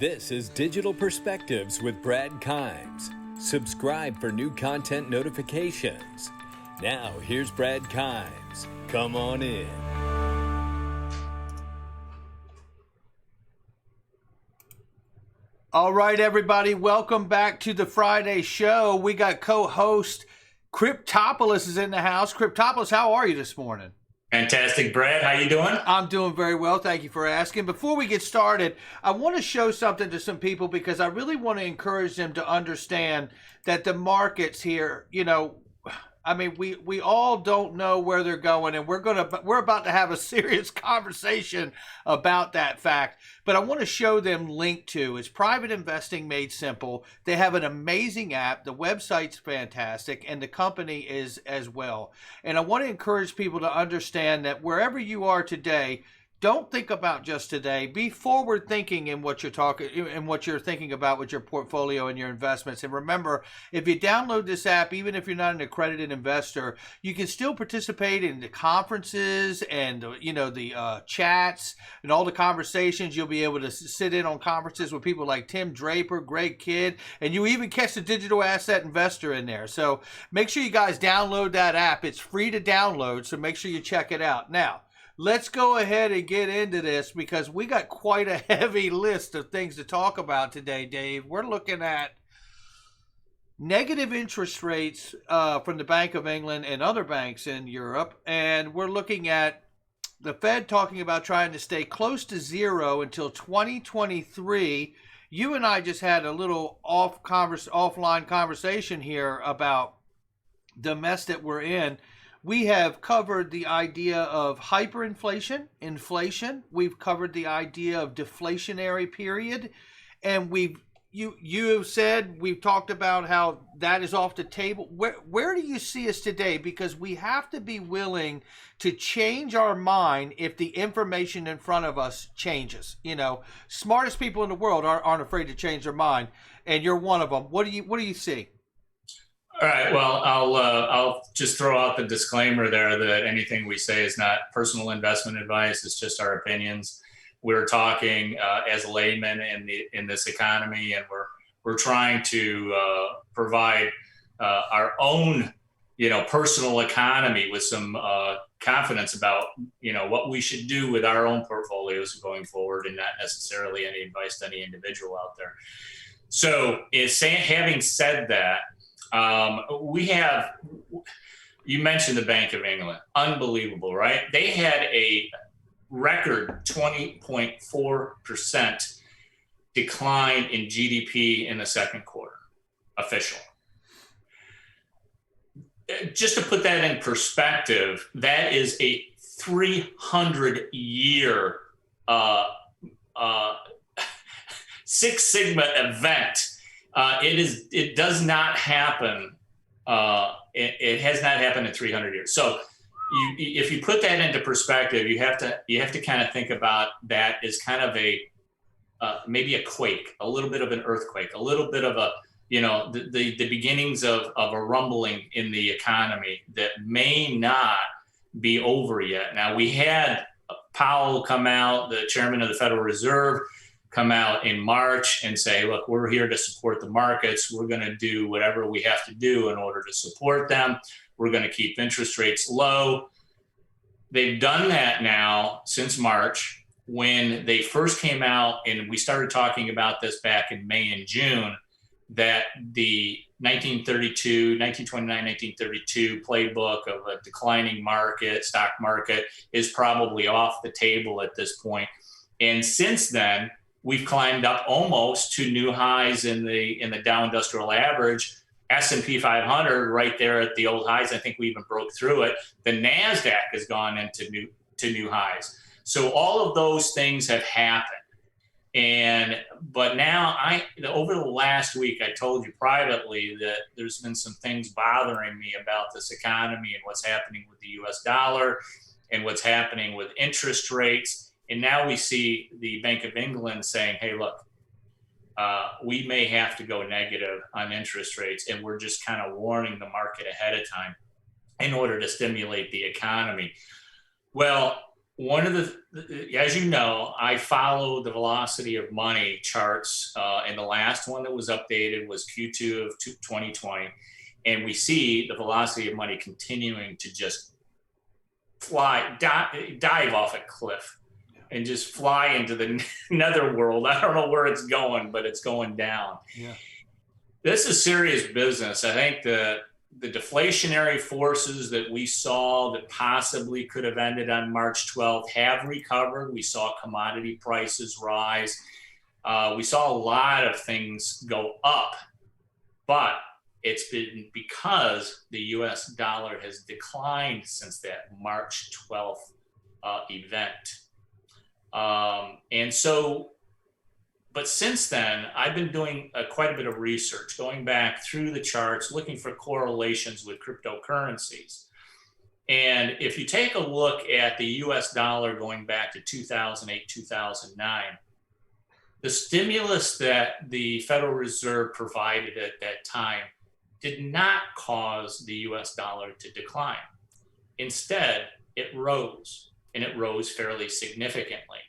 This is Digital Perspectives with Brad Kimes. Subscribe for new content notifications. Now, here's Brad Kimes. Come on in. All right, everybody, welcome back to the Friday show. We got co-host Cryptopolis is in the house. Cryptopolis, how are you this morning? Fantastic, Brad. How you doing? I'm doing very well. Thank you for asking. Before we get started, I want to show something to some people because I really want to encourage them to understand that the markets here, we all don't know where they're going, and we're about to have a serious conversation about that fact. But I want to show them link to it's Private Investing Made Simple. They have an amazing app. The website's fantastic, and the company is as well. And I want to encourage people to understand that wherever you are today, don't think about just today. Be forward thinking in what you're thinking about with your portfolio and your investments. And remember, if you download this app, even if you're not an accredited investor, you can still participate in the conferences and the chats and all the conversations. You'll be able to sit in on conferences with people like Tim Draper, Greg Kidd, and you even catch the digital asset investor in there. So make sure you guys download that app. It's free to download, so make sure you check it out. Now, let's go ahead and get into this because we got quite a heavy list of things to talk about today, Dave. We're looking at negative interest rates from the Bank of England and other banks in Europe, and we're looking at the Fed talking about trying to stay close to zero until 2023. You and I just had a little offline conversation here about the mess that we're in. We have covered the idea of hyperinflation, inflation. We've covered the idea of deflationary period. And you have said, we've talked about how that is off the table. Where do you see us today? Because we have to be willing to change our mind if the information in front of us changes. Smartest people in the world aren't afraid to change their mind. And you're one of them. What do you see? All right. Well, I'll just throw out the disclaimer there that anything we say is not personal investment advice. It's just our opinions. We're talking as a layman in this economy, and we're trying to provide our own personal economy with some confidence about what we should do with our own portfolios going forward, and not necessarily any advice to any individual out there. So, having said that. You mentioned the Bank of England, unbelievable, right? They had a record 20.4% decline in GDP in the second quarter, official. Just to put that in perspective, that is a 300-year Six Sigma event. It does not happen. It has not happened in 300 years. So if you put that into perspective, you have to kind of think about that as kind of maybe a quake, a little bit of an earthquake, a little bit of the beginnings of a rumbling in the economy that may not be over yet. Now, we had Powell come out, the chairman of the Federal Reserve, come out in March and say, look, we're here to support the markets. We're going to do whatever we have to do in order to support them. We're going to keep interest rates low. They've done that now since March. When they first came out, and we started talking about this back in May and June, that the 1932 playbook of a declining stock market is probably off the table at this point. And since then, we've climbed up almost to new highs in the Dow Industrial Average, S&P 500 right there at the old highs. I think we even broke through it. The NASDAQ has gone into new highs. So all of those things have happened. But now over the last week, I told you privately that there's been some things bothering me about this economy and what's happening with the US dollar and what's happening with interest rates. And now we see the Bank of England saying, hey, look, we may have to go negative on interest rates. And we're just kind of warning the market ahead of time in order to stimulate the economy. Well, one of as you know, I follow the velocity of money charts, and the last one that was updated was Q2 of 2020. And we see the velocity of money continuing to just dive off a cliff and just fly into the netherworld. I don't know where it's going, but it's going down. Yeah. This is serious business. I think the deflationary forces that we saw that possibly could have ended on March 12th have recovered. We saw commodity prices rise. We saw a lot of things go up, but it's been because the US dollar has declined since that March 12th event. But since then, I've been doing quite a bit of research, going back through the charts, looking for correlations with cryptocurrencies. And if you take a look at the US dollar going back to 2008, 2009, the stimulus that the Federal Reserve provided at that time did not cause the US dollar to decline. Instead, it rose, and it rose fairly significantly.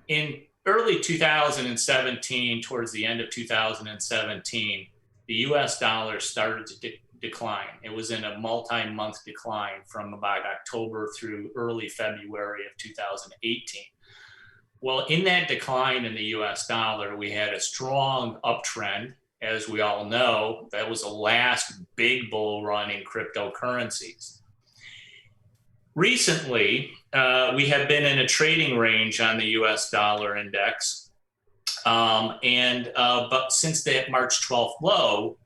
In early 2017, towards the end of 2017, the US dollar started to decline. It was in a multi-month decline from about October through early February of 2018. Well, in that decline in the US dollar, we had a strong uptrend. As we all know, that was the last big bull run in cryptocurrencies. Recently, we have been in a trading range on the US dollar index. But since that March 12th low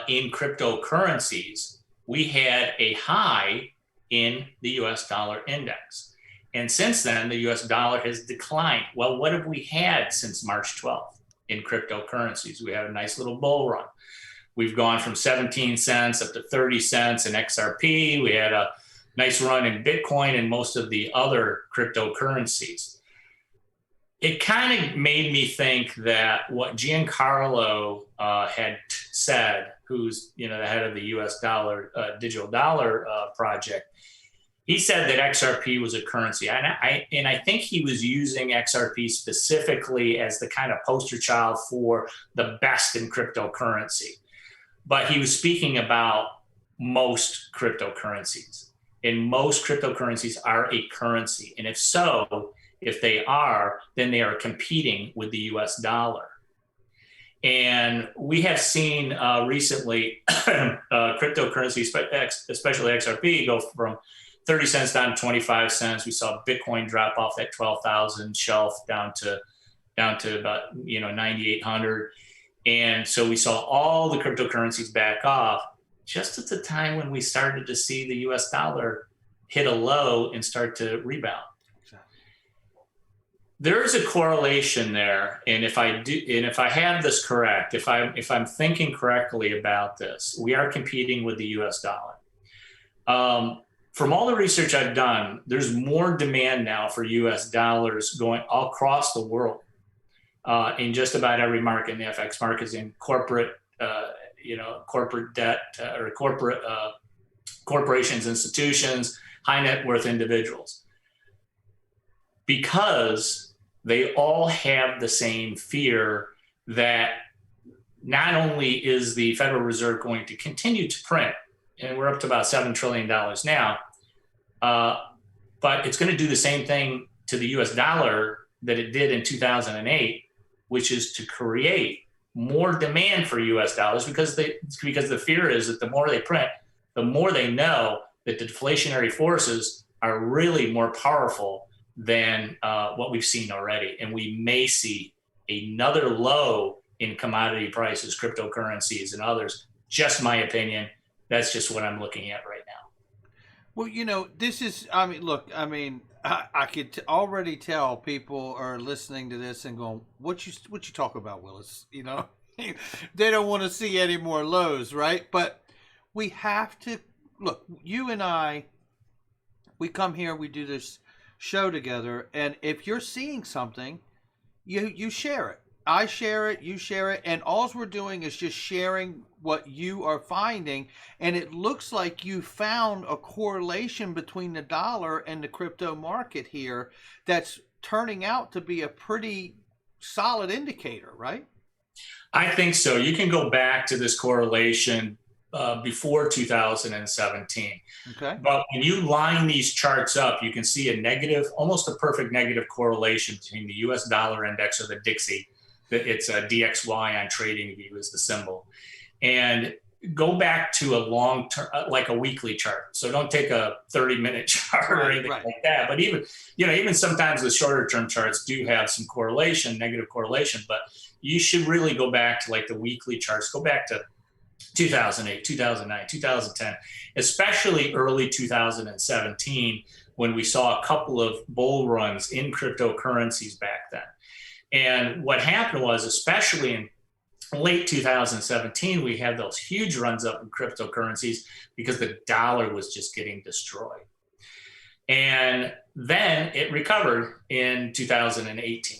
in cryptocurrencies, we had a high in the US dollar index. And since then, the US dollar has declined. Well, what have we had since March 12th in cryptocurrencies? We had a nice little bull run. We've gone from 17 cents up to 30 cents in XRP. We had a nice run in Bitcoin and most of the other cryptocurrencies. It kind of made me think that what Giancarlo had said, who's the head of the US dollar digital dollar project, he said that XRP was a currency. And I think he was using XRP specifically as the kind of poster child for the best in cryptocurrency. But he was speaking about most cryptocurrencies. And most cryptocurrencies are a currency. And if they are, then they are competing with the US dollar. And we have seen recently cryptocurrencies, especially XRP, go from 30 cents down to 25 cents. We saw Bitcoin drop off that 12,000 shelf down to about 9,800. And so we saw all the cryptocurrencies back off just at the time when we started to see the US dollar hit a low and start to rebound. Exactly. There is a correlation there, and if I have this correct, if I'm thinking correctly about this, we are competing with the US dollar. From all the research I've done, there's more demand now for US dollars going all across the world, in just about every market, in the FX markets, in corporate corporate debt or corporate corporations, institutions, high net worth individuals, because they all have the same fear that not only is the Federal Reserve going to continue to print, and we're up to about $7 trillion now, but it's going to do the same thing to the US dollar that it did in 2008, which is to create more demand for US dollars, because the fear is that the more they print, the more they know that the deflationary forces are really more powerful than what we've seen already. And we may see another low in commodity prices, cryptocurrencies, and others. Just my opinion. That's just what I'm looking at right now. Well, this is, I could already tell people are listening to this and going, what you talk about, Willis? They don't want to see any more lows, right? But we have to, look, you and I, we come here, we do this show together, and if you're seeing something, you share it. I share it, you share it, and all we're doing is just sharing what you are finding. And it looks like you found a correlation between the dollar and the crypto market here that's turning out to be a pretty solid indicator, right? I think so. You can go back to this correlation before 2017. Okay. But when you line these charts up, you can see a negative, almost a perfect negative correlation between the US dollar index, or the Dixie. It's a DXY on TradingView is the symbol. And go back to a long term, like a weekly chart. So don't take a 30-minute chart or anything like that. But even sometimes the shorter term charts do have some correlation, negative correlation, but you should really go back to like the weekly charts. Go back to 2008, 2009, 2010, especially early 2017, when we saw a couple of bull runs in cryptocurrencies back then. And what happened was, especially in late 2017, we had those huge runs up in cryptocurrencies because the dollar was just getting destroyed. And then it recovered in 2018.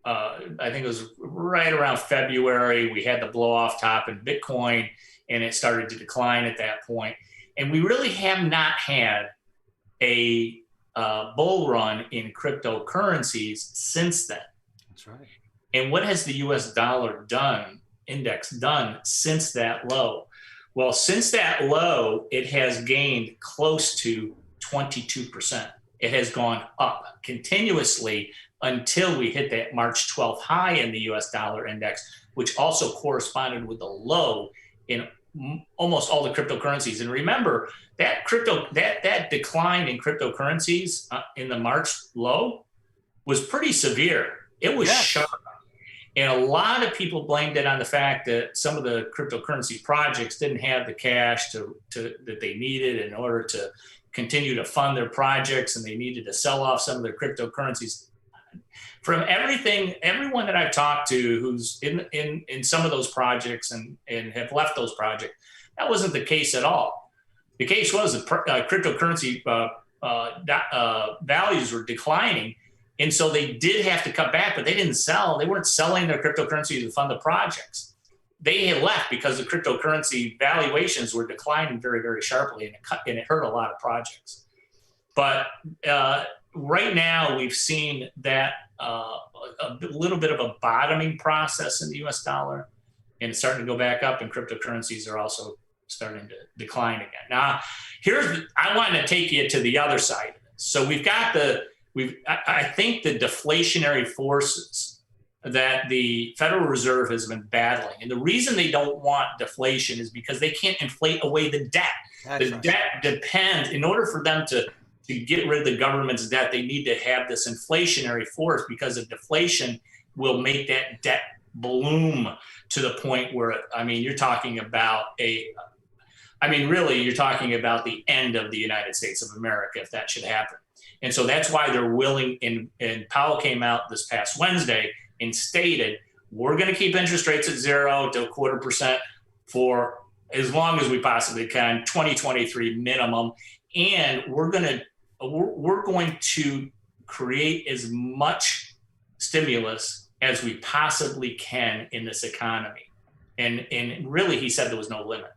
I think it was right around February. We had the blow off top in Bitcoin, and it started to decline at that point. And we really have not had a bull run in cryptocurrencies since then. That's right. And what has the US dollar index done since that low? Well, since that low, it has gained close to 22%. It has gone up continuously until we hit that March 12th high in the US dollar index, which also corresponded with the low in almost all the cryptocurrencies. And remember, that decline in cryptocurrencies in the March low was pretty severe. It was sharp. And a lot of people blamed it on the fact that some of the cryptocurrency projects didn't have the cash that they needed in order to continue to fund their projects, and they needed to sell off some of their cryptocurrencies. From everyone that I've talked to who's in some of those projects and have left those projects, that wasn't the case at all. The case was that cryptocurrency values were declining, and so they did have to cut back, but they didn't sell. They weren't selling their cryptocurrency to fund the projects. They had left because the cryptocurrency valuations were declining very, very sharply, and it hurt a lot of projects. But right now, we've seen that a little bit of a bottoming process in the US dollar, and it's starting to go back up, and cryptocurrencies are also starting to decline again. Now, I want to take you to the other side of this. So I think the deflationary forces that the Federal Reserve has been battling, and the reason they don't want deflation is because they can't inflate away the debt. Debt depends, in order for them to get rid of the government's debt, they need to have this inflationary force, because of deflation will make that debt bloom to the point where, you're talking about you're talking about the end of the United States of America if that should happen. And so that's why they're willing, and Powell came out this past Wednesday and stated, we're going to keep interest rates at 0 to 0.25% for as long as we possibly can, 2023 minimum. And we're going to create as much stimulus as we possibly can in this economy. And really, he said there was no limit.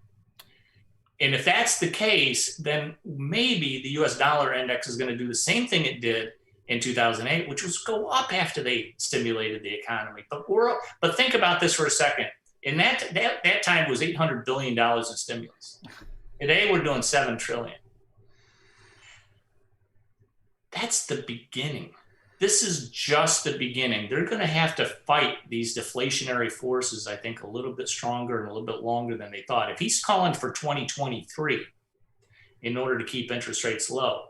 And if that's the case, then maybe the US dollar index is going to do the same thing it did in 2008, which was go up after they stimulated the economy. But think about this for a second. In that time was $800 billion in stimulus. Today we're doing $7 trillion. That's the beginning. This is just the beginning. They're going to have to fight these deflationary forces, I think, a little bit stronger and a little bit longer than they thought. If he's calling for 2023 in order to keep interest rates low,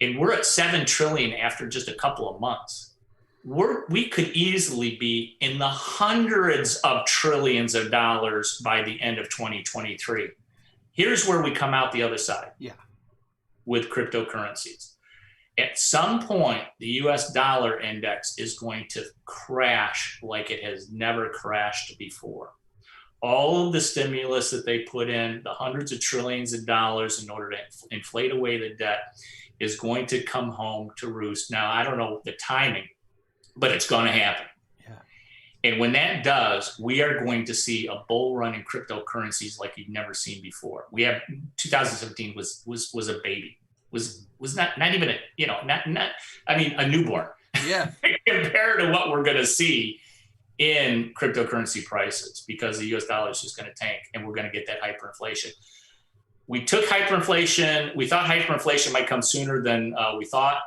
and we're at $7 trillion after just a couple of months, we could easily be in the hundreds of trillions of dollars by the end of 2023. Here's where we come out the other side with cryptocurrencies. At some point, the US dollar index is going to crash like it has never crashed before. All of the stimulus that they put in, the hundreds of trillions of dollars in order to inflate away the debt, is going to come home to roost. Now, I don't know the timing, but it's going to happen. Yeah. And when that does, we are going to see a bull run in cryptocurrencies like you've never seen before. We have 2017 was a baby, was not even a newborn. Yeah. Compared to what we're going to see in cryptocurrency prices, because the US dollar is just going to tank and we're going to get that hyperinflation. We took hyperinflation. We thought hyperinflation might come sooner than we thought.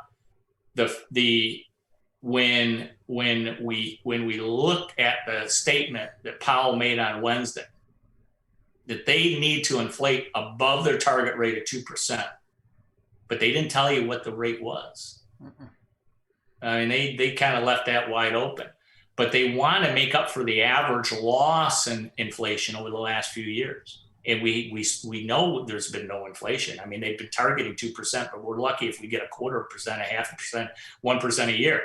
When we looked at the statement that Powell made on Wednesday, that they need to inflate above their target rate of 2%, but they didn't tell you what the rate was. I mean, they kind of left that wide open, but they want to make up for the average loss in inflation over the last few years. And we know there's been no inflation. I mean, they've been targeting 2%, but we're lucky if we get 0.25%, 0.5%, 1% a year.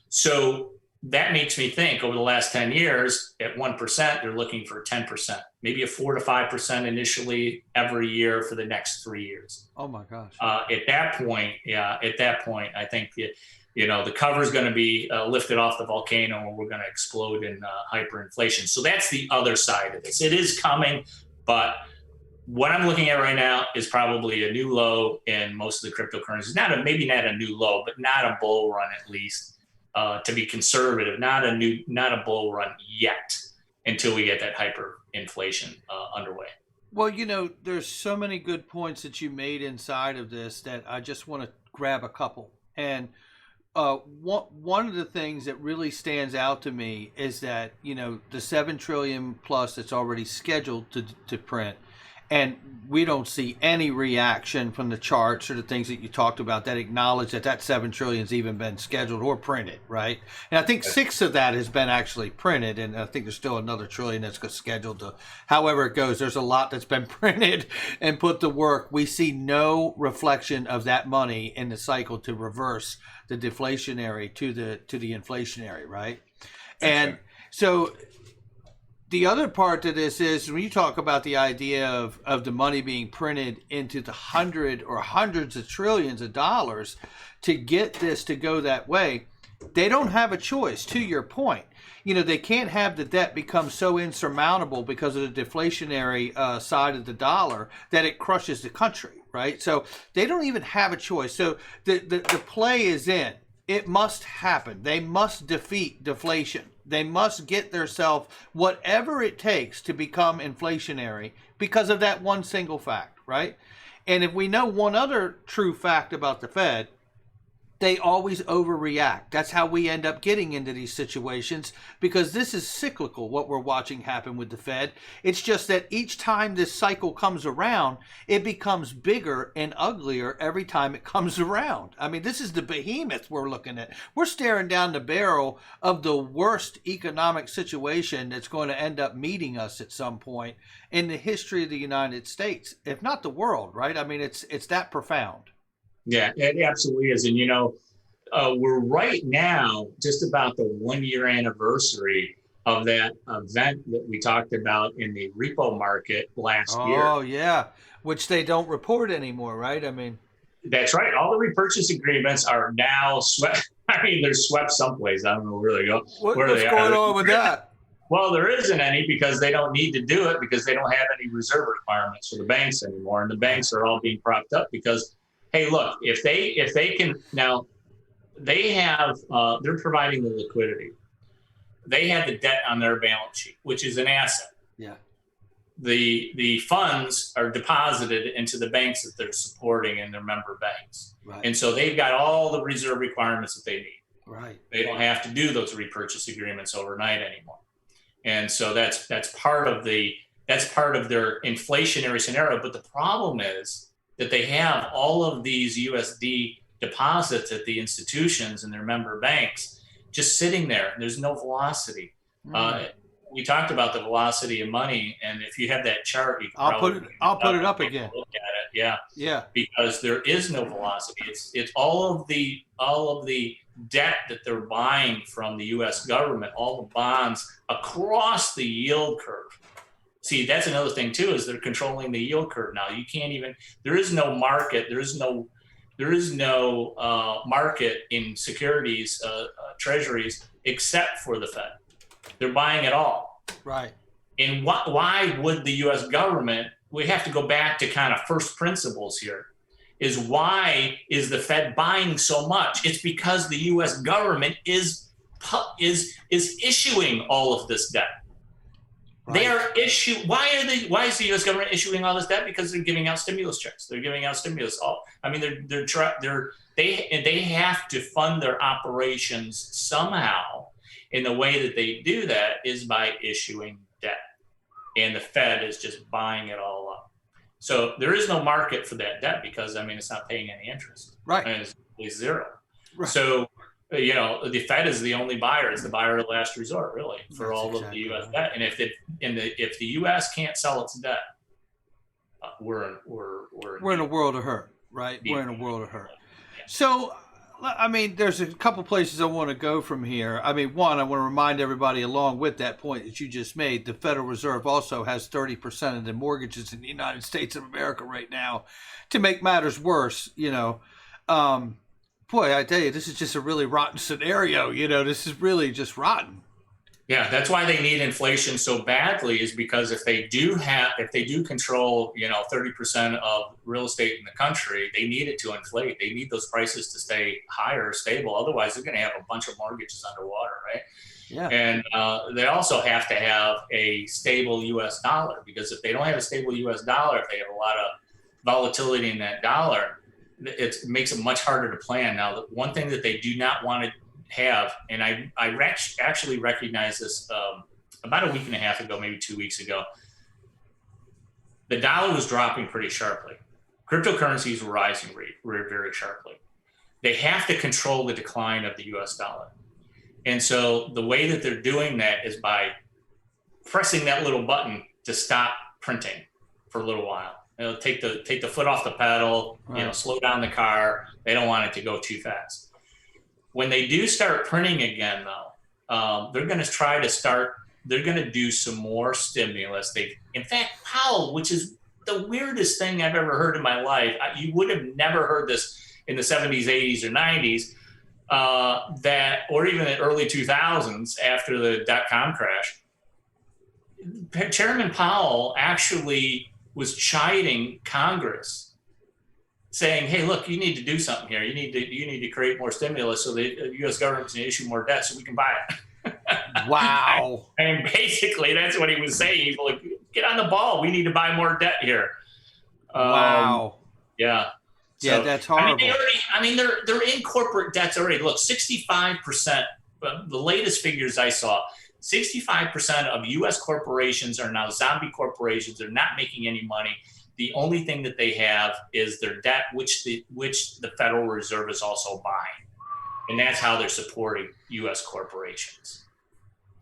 So that makes me think over the last 10 years, at 1%, they're looking for 10%, maybe a 4 to 5% initially every year for the next 3 years. Oh my gosh. At that point, I think the cover is going to be lifted off the volcano and we're going to explode in hyperinflation. So that's the other side of this. It is coming, but what I'm looking at right now is probably a new low in most of the cryptocurrencies. Maybe not a new low, but not a bull run at least. To be conservative, not a bull run yet until we get that hyperinflation underway. Well, there's so many good points that you made inside of this that I just want to grab a couple. And one of the things that really stands out to me is that, the 7 trillion plus that's already scheduled to print, and we don't see any reaction from the charts or the things that you talked about that acknowledge that 7 trillion has even been scheduled or printed, right? And I think 6 of that has been actually printed, and I think there's still another trillion that's scheduled to, however it goes, there's a lot that's been printed and put to work. We see no reflection of that money in the cycle to reverse the deflationary to the inflationary, right? And so the other part to this is when you talk about the idea of the money being printed into the hundreds of trillions of dollars to get this to go that way, they don't have a choice, to your point. They can't have the debt become so insurmountable because of the deflationary side of the dollar that it crushes the country, right? So they don't even have a choice. So the play is in. It must happen. They must defeat deflation. They must get themselves whatever it takes to become inflationary because of that one single fact, right? And if we know one other true fact about the Fed, they always overreact. That's how we end up getting into these situations, because this is cyclical, what we're watching happen with the Fed. It's just that each time this cycle comes around, it becomes bigger and uglier every time it comes around. I mean, this is the behemoth we're looking at. We're staring down the barrel of the worst economic situation that's going to end up meeting us at some point in the history of the United States, if not the world, right? I mean, it's that profound. Yeah, it absolutely is. And, we're right now just about the 1-year anniversary of that event that we talked about in the repo market last year. Oh, yeah, which they don't report anymore, right? I mean, that's right. All the repurchase agreements are now swept. I mean, they're swept someplace. I don't know where they go. What's going on with that? Well, there isn't any because they don't need to do it because they don't have any reserve requirements for the banks anymore. And the banks are all being propped up because, hey, look, if they can now, they have they're providing the liquidity. They have the debt on their balance sheet, which is an asset. Yeah. The funds are deposited into the banks that they're supporting and their member banks, right. And so they've got all the reserve requirements that they need. Right. They don't have to do those repurchase agreements overnight anymore, and so that's part of their inflationary scenario. But the problem is that they have all of these USD deposits at the institutions and their member banks just sitting there. There's no velocity. We talked about the velocity of money, and if you have that chart, you can I'll put it up again. Look at it, yeah. Because there is no velocity. It's all of the debt that they're buying from the U.S. government, all the bonds across the yield curve. See, that's another thing too, is they're controlling the yield curve now. You can't even. There is no market. There is no market in securities, treasuries, except for the Fed. They're buying it all. Right. And why would the U.S. government? We have to go back to kind of first principles here. Is why is the Fed buying so much? It's because the U.S. government is issuing all of this debt. Right. They are Why is the U.S. government issuing all this debt? Because they're giving out stimulus checks. They're giving out stimulus. They have to fund their operations somehow. And the way that they do that is by issuing debt. And the Fed is just buying it all up. So there is no market for that debt because, it's not paying any interest. Right. It's zero. Right. So, the Fed is the only buyer. It's the buyer of last resort, really, for That's all exactly of the U.S. right. debt. And if the U.S. can't sell its debt, we're in a world of hurt, right? We're in a world of hurt. Yeah. So, there's a couple places I want to go from here. One, I want to remind everybody, along with that point that you just made, the Federal Reserve also has 30% of the mortgages in the United States of America right now. To make matters worse, boy, I tell you, this is just a really rotten scenario. This is really just rotten. Yeah, that's why they need inflation so badly, is because if they do control, 30% of real estate in the country, they need it to inflate. They need those prices to stay higher, stable. Otherwise, they're going to have a bunch of mortgages underwater, right? Yeah. And they also have to have a stable U.S. dollar, because if they don't have a stable U.S. dollar, if they have a lot of volatility in that dollar, it makes it much harder to plan. Now, the one thing that they do not want to have, and I actually recognized this about a week and a half ago, maybe 2 weeks ago, the dollar was dropping pretty sharply. Cryptocurrencies were rising very sharply. They have to control the decline of the U.S. dollar. And so the way that they're doing that is by pressing that little button to stop printing for a little while. Take the foot off the pedal, right. Slow down the car. They don't want it to go too fast. When they do start printing again, though, they're going to do some more stimulus. In fact, Powell, which is the weirdest thing I've ever heard in my life, you would have never heard this in the 70s, 80s, or 90s, or even in the early 2000s after the dot-com crash. Chairman Powell actually was chiding Congress, saying, "Hey, look, you need to do something here. You need to create more stimulus so the U.S. government can issue more debt so we can buy it." Wow. And basically, that's what he was saying. He's like, "Get on the ball. We need to buy more debt here." Wow. Yeah. Yeah, that's horrible. They're in corporate debts already. Look, 65%. The latest figures I saw, 65% of U.S. corporations are now zombie corporations. They're not making any money. The only thing that they have is their debt, which the Federal Reserve is also buying. And that's how they're supporting U.S. corporations.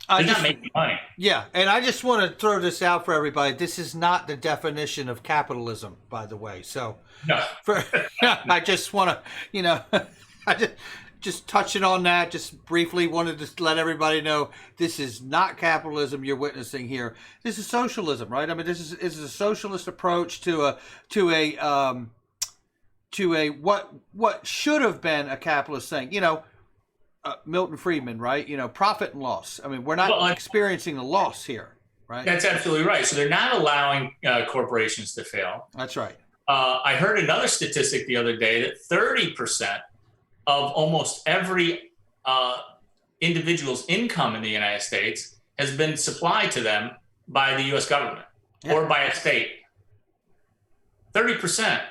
They're not making money. Yeah, and I just want to throw this out for everybody. This is not the definition of capitalism, by the way. So no. I just want to, just touching on that, just briefly wanted to let everybody know this is not capitalism you're witnessing here. This is socialism, right? This is a socialist approach to what should have been a capitalist thing. Milton Friedman, right? Profit and loss. We're not experiencing a loss here, right? That's absolutely right. So they're not allowing corporations to fail. That's right. I heard another statistic the other day that 30% of almost every individual's income in the United States has been supplied to them by the U.S. government or by a state. 30%.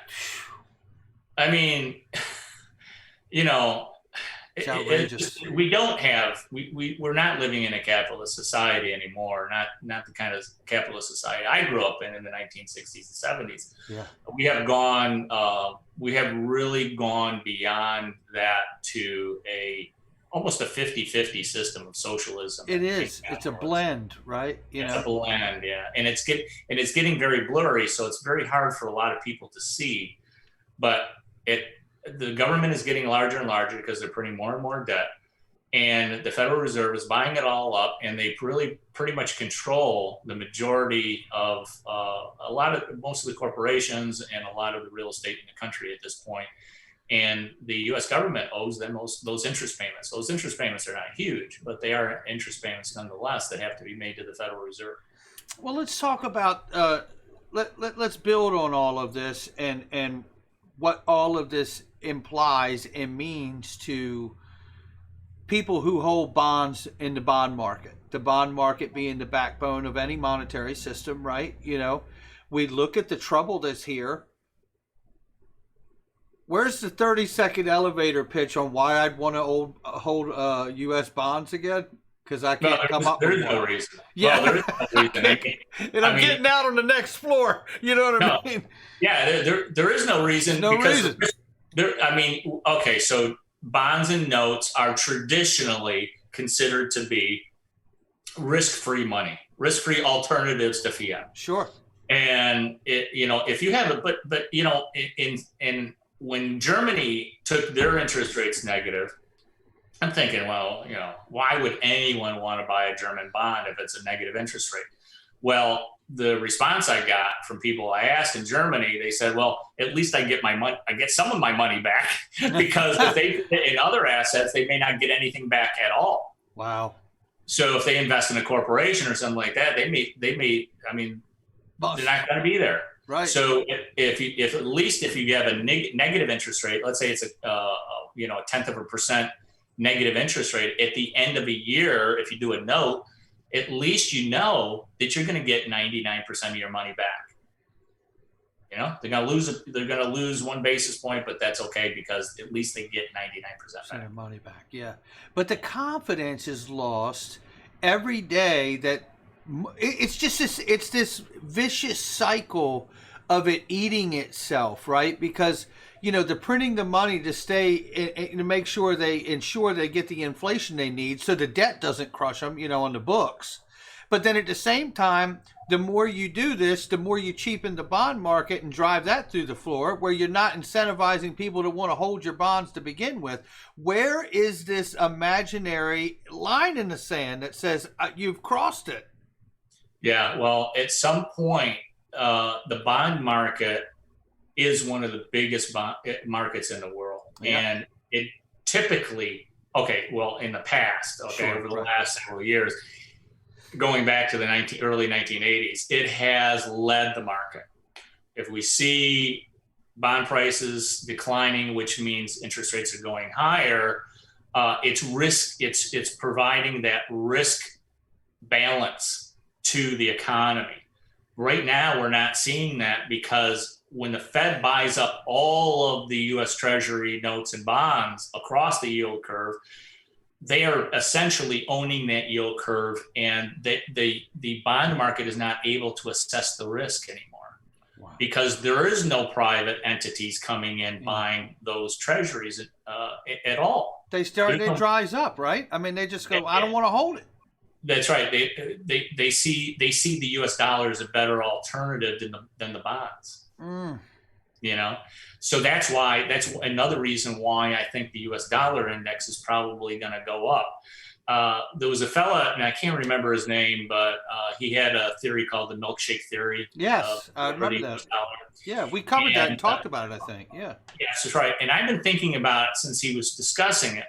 It's outrageous. We're not living in a capitalist society anymore. Not the kind of capitalist society I grew up in the 1960s and 70s. Yeah. We have really gone beyond that to almost a 50-50 system of socialism. It is. It's a blend, right? It's a blend, yeah. And it's getting very blurry, so it's very hard for a lot of people to see. But the government is getting larger and larger because they're printing more and more debt, and the Federal Reserve is buying it all up, and they really pretty much control the majority of most of the corporations and a lot of the real estate in the country at this point. and the U.S. government owes them those interest payments. Those interest payments are not huge, but they are interest payments nonetheless that have to be made to the Federal Reserve. Well, let's talk about let's build on all of this and what all of this implies and means to people who hold bonds in the bond market. The bond market being the backbone of any monetary system, right? You know, we look at the trouble that's here. Where's the 30-second elevator pitch on why I'd want to hold U.S. bonds again? Because I can't come up with There's no reason. Yeah. Well, there is no reason. And I'm getting out on the next floor. You know what I mean? Yeah, there is no reason. Okay, so bonds and notes are traditionally considered to be risk-free money, risk-free alternatives to fiat. Sure. And if you have it, when Germany took their interest rates negative, I'm thinking, well, why would anyone want to buy a German bond if it's a negative interest rate? Well, the response I got from people I asked in Germany, they said, well, at least I get some of my money back because if they put it in other assets, they may not get anything back at all. Wow. So if they invest in a corporation or something like that, they're not going to be there. Right. So if at least if you have a negative interest rate, let's say it's a 0.1% negative interest rate at the end of a year, if you do a note, at least you know that you're going to get 99% of your money back. They're going to lose 1 basis point, but that's okay because at least they get 99% back. Their money back. Yeah. But the confidence is lost every day that it's just this vicious cycle of it eating itself, right? Because they're printing the money to to make sure they ensure they get the inflation they need, so the debt doesn't crush them, on the books. But then at the same time, the more you do this, the more you cheapen the bond market and drive that through the floor, where you're not incentivizing people to want to hold your bonds to begin with. Where is this imaginary line in the sand that says you've crossed it? Yeah, well, at some point, the bond market is one of the biggest markets in the world. Yeah. And it typically, in the past, over the last several years, going back to the early 1980s, it has led the market. If we see bond prices declining, which means interest rates are going higher, it's providing that risk balance to the economy. Right now, we're not seeing that because when the Fed buys up all of the U.S. Treasury notes and bonds across the yield curve, they are essentially owning that yield curve, and the bond market is not able to assess the risk anymore. Wow. Because there is no private entities coming in buying those treasuries at all. It dries up, right? I mean, they just go, I don't want to hold it. That's right. They see the U.S. dollar as a better alternative than the bonds. So that's another reason why I think the U.S. dollar index is probably going to go up. There was a fella, and I can't remember his name, but he had a theory called the milkshake theory. Yes, I remember that. Yeah, we covered that and talked about it, I think. Yeah. Yes, that's right. And I've been thinking about it since he was discussing it.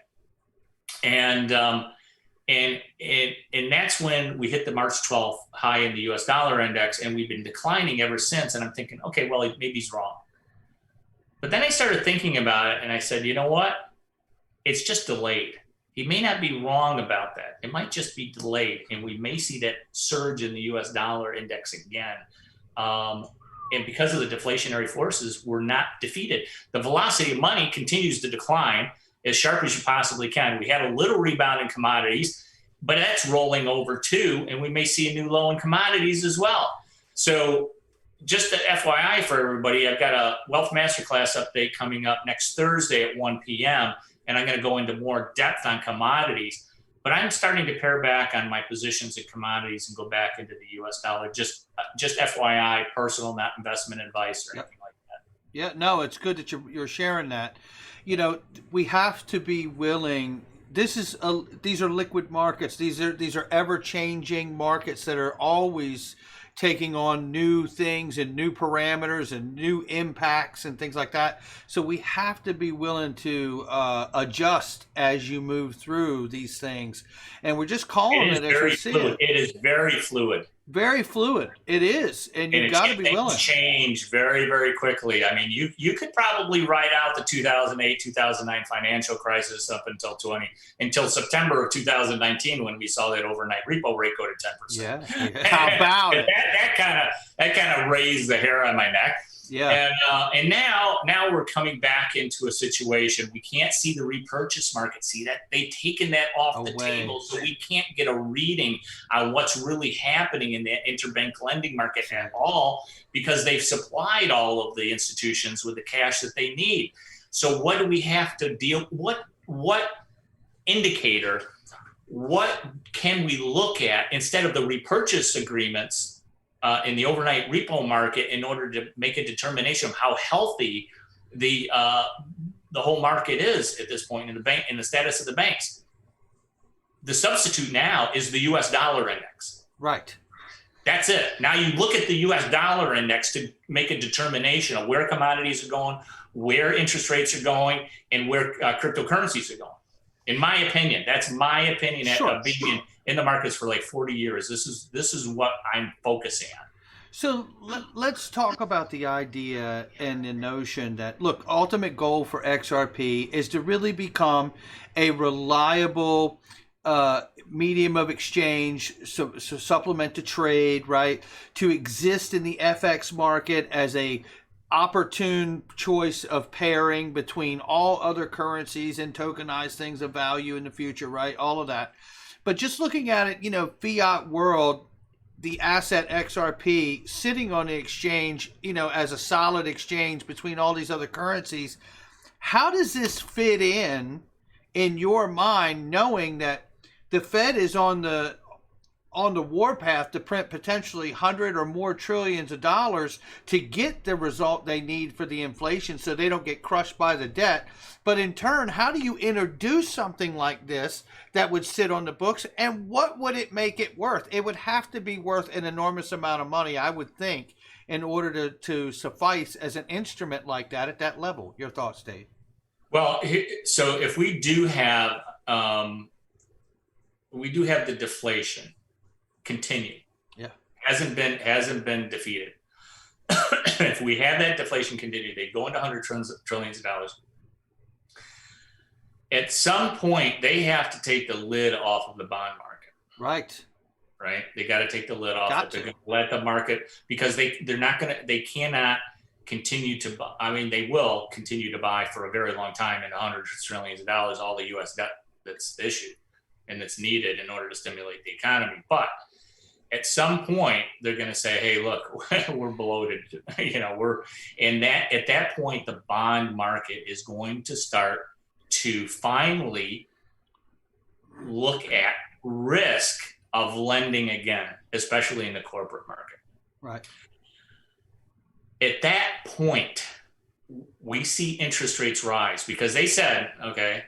And that's when we hit the March 12th high in the U.S. dollar index, and we've been declining ever since. And I'm thinking, okay, well, maybe he's wrong. But then I started thinking about it, and I said, you know what? It's just delayed. He may not be wrong about that. It might just be delayed, and we may see that surge in the U.S. dollar index again. And because of the deflationary forces, we're not defeated. The velocity of money continues to decline as sharp as you possibly can. We had a little rebound in commodities, but that's rolling over too, and we may see a new low in commodities as well. So just an FYI for everybody, I've got a Wealth Masterclass update coming up next Thursday at 1 p.m., and I'm going to go into more depth on commodities. But I'm starting to pare back on my positions in commodities and go back into the U.S. dollar. Just FYI, personal, not investment advice or anything like that. Yeah, no, it's good that you're sharing that. We have to be willing. These are liquid markets. These are ever changing markets that are always, taking on new things and new parameters and new impacts and things like that. So we have to be willing to adjust as you move through these things. And we're just calling it as we see it. It is very fluid. Very fluid. It is. And you've got to be willing. Things change very, very quickly. I mean, you could probably write out the 2008, 2009 financial crisis up until September of 2019 when we saw that overnight repo rate go to 10%. Yeah. How about it? That kind of raised the hair on my neck. Yeah. And now we're coming back into a situation. We can't see the repurchase market. See that they've taken that off the table, so we can't get a reading on what's really happening in the interbank lending market at all, because they've supplied all of the institutions with the cash that they need. So what do we have to deal? What indicator? What can we look at instead of the repurchase agreements in the overnight repo market in order to make a determination of how healthy the whole market is at this point in the status of the banks? The substitute now is the U.S. dollar index. Right. That's it. Now you look at the U.S. dollar index to make a determination of where commodities are going, where interest rates are going, and where cryptocurrencies are going. In my opinion, that's my opinion. Sure. Being in the markets for like 40 years, this is what I'm focusing on. So let's talk about the idea and the notion that, look, ultimate goal for XRP is to really become a reliable medium of exchange, so supplement to trade, right? To exist in the FX market as a opportune choice of pairing between all other currencies and tokenized things of value in the future, right? All of that. But just looking at it, fiat world, the asset XRP sitting on the exchange, as a solid exchange between all these other currencies, how does this fit in your mind, knowing that the Fed is on the warpath to print potentially 100 or more trillions of dollars to get the result they need for the inflation so they don't get crushed by the debt? But in turn, how do you introduce something like this that would sit on the books, and what would it make it worth? It would have to be worth an enormous amount of money, I would think, in order to suffice as an instrument like that at that level. Your thoughts, Dave? Well, so if we do have the deflation continue. Yeah. Hasn't been defeated. If we have that deflation continue, they go into trillions of dollars. At some point, they have to take the lid off of the bond market. Right. They got to take the lid off. They're going to let the market, because they cannot continue to buy. I mean, they will continue to buy for a very long time in hundreds of trillions of dollars, all the U.S. debt that's issued and that's needed in order to stimulate the economy. But at some point, they're going to say, "Hey, look, we're bloated." At that point, the bond market is going to start to finally look at risk of lending again, especially in the corporate market. Right. At that point, we see interest rates rise, because they said,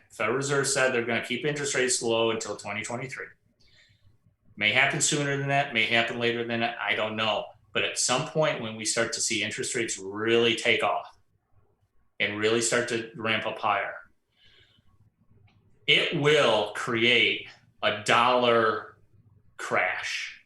Federal Reserve said they're going to keep interest rates low until 2023. May happen sooner than that, may happen later than that, I don't know. But at some point, when we start to see interest rates really take off and really start to ramp up higher, it will create a dollar crash.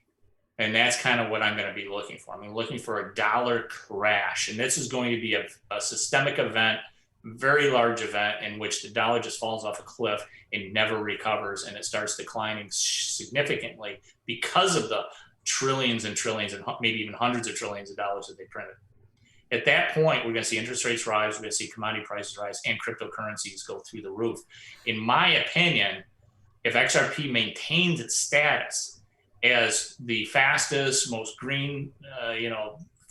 And that's kind of what I'm going to be looking for. I'm looking for a dollar crash. And this is going to be a systemic event, very large event, in which the dollar just falls off a cliff and never recovers, and it starts declining significantly because of the trillions and trillions and maybe even hundreds of trillions of dollars that they printed. At that point, we're going to see interest rates rise, we're going to see commodity prices rise, and cryptocurrencies go through the roof. In my opinion, if XRP maintains its status as the fastest, most green,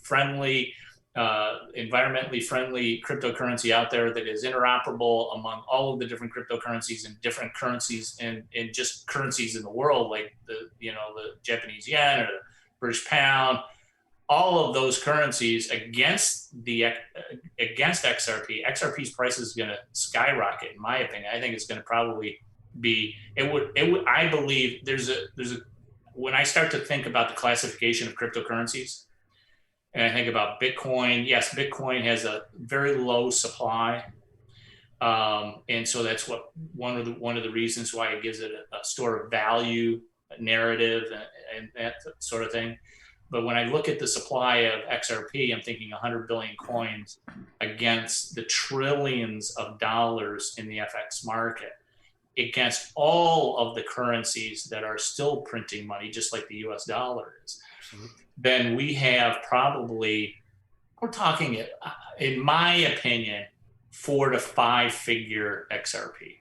friendly, environmentally friendly cryptocurrency out there that is interoperable among all of the different cryptocurrencies and different currencies and just currencies in the world, like the Japanese yen or the British pound, all of those currencies against XRP. XRP's price is going to skyrocket, in my opinion. I think it's going to probably be, I believe there's a when I start to think about the classification of cryptocurrencies, and I think about Bitcoin, yes, Bitcoin has a very low supply. And so that's what one of the reasons why it gives it a store of value, a narrative, and that sort of thing. But when I look at the supply of XRP, I'm thinking 100 billion coins against the trillions of dollars in the FX market, against all of the currencies that are still printing money, just like the US dollar is. Then we have probably, we're talking, in my opinion, 4 to 5 figure XRP.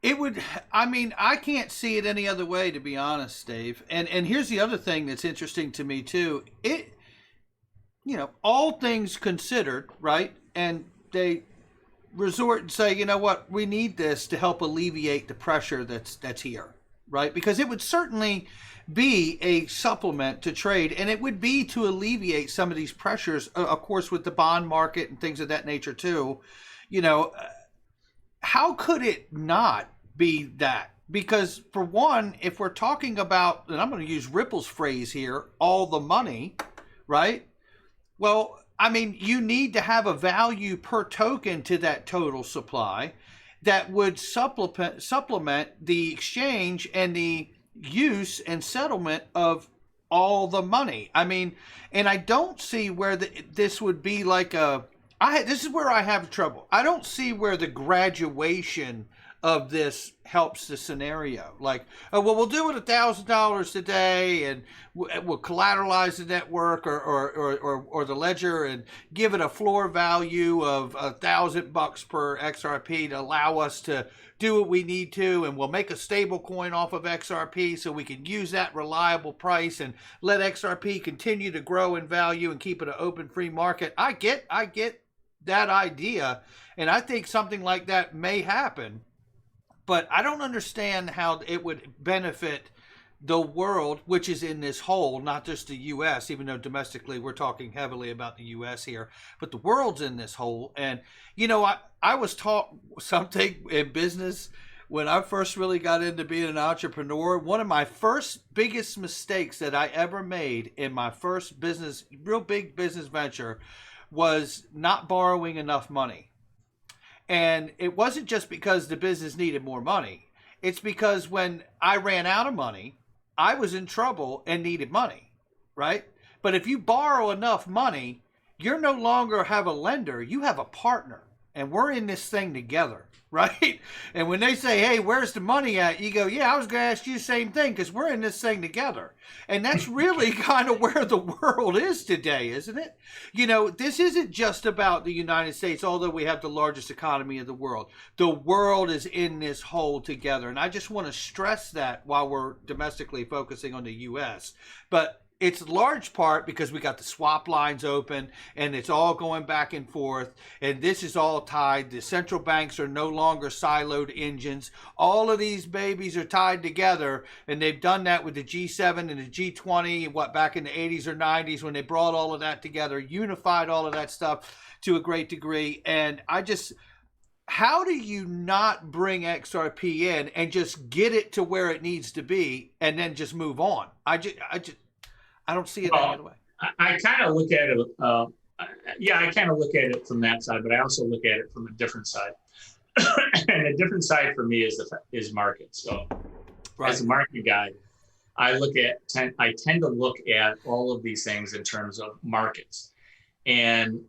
It would, I mean, I can't see it any other way, to be honest, Dave. And here's the other thing that's interesting to me too. All things considered, right? And they resort and say, you know what, we need this to help alleviate the pressure that's here, right? Because it would certainly be a supplement to trade, and it would be to alleviate some of these pressures, of course, with the bond market and things of that nature too. How could it not be that? Because for one, if we're talking about, and I'm going to use Ripple's phrase here, all the money, right? Well, I mean, you need to have a value per token to that total supply that would supplement the exchange and the use and settlement of all the money. I mean, and I don't see where this would be like this is where I have trouble. I don't see where the graduation of this helps the scenario. Like, oh, well, we'll do it $1,000 today, and we'll collateralize the network or the ledger and give it a floor value of $1,000 per XRP to allow us to do what we need to, and we'll make a stable coin off of XRP so we can use that reliable price and let XRP continue to grow in value and keep it an open free market. I get that idea, and I think something like that may happen, but I don't understand how it would benefit the world, which is in this hole, not just the U.S., even though domestically we're talking heavily about the U.S. here, but the world's in this hole. And, I was taught something in business when I first really got into being an entrepreneur. One of my first biggest mistakes that I ever made in my first real big business venture, was not borrowing enough money. And it wasn't just because the business needed more money. It's because when I ran out of money, I was in trouble and needed money, right? But if you borrow enough money, you're no longer have a lender, you have a partner. And we're in this thing together, right? And when they say, hey, where's the money at? You go, yeah, I was going to ask you the same thing, because we're in this thing together. And that's really kind of where the world is today, isn't it? This isn't just about the United States, although we have the largest economy in the world. The world is in this hole together. And I just want to stress that while we're domestically focusing on the U.S. But it's large part because we got the swap lines open and it's all going back and forth, and this is all tied. The central banks are no longer siloed engines. All of these babies are tied together, and they've done that with the G7 and the G20, back in the 80s or 90s when they brought all of that together, unified all of that stuff to a great degree. And how do you not bring XRP in and just get it to where it needs to be and then just move on? I don't see it any other way. I kind of look at it. I kind of look at it from that side, but I also look at it from a different side. And a different side for me is market. So, right. As a market guy, I tend to look at all of these things in terms of markets. And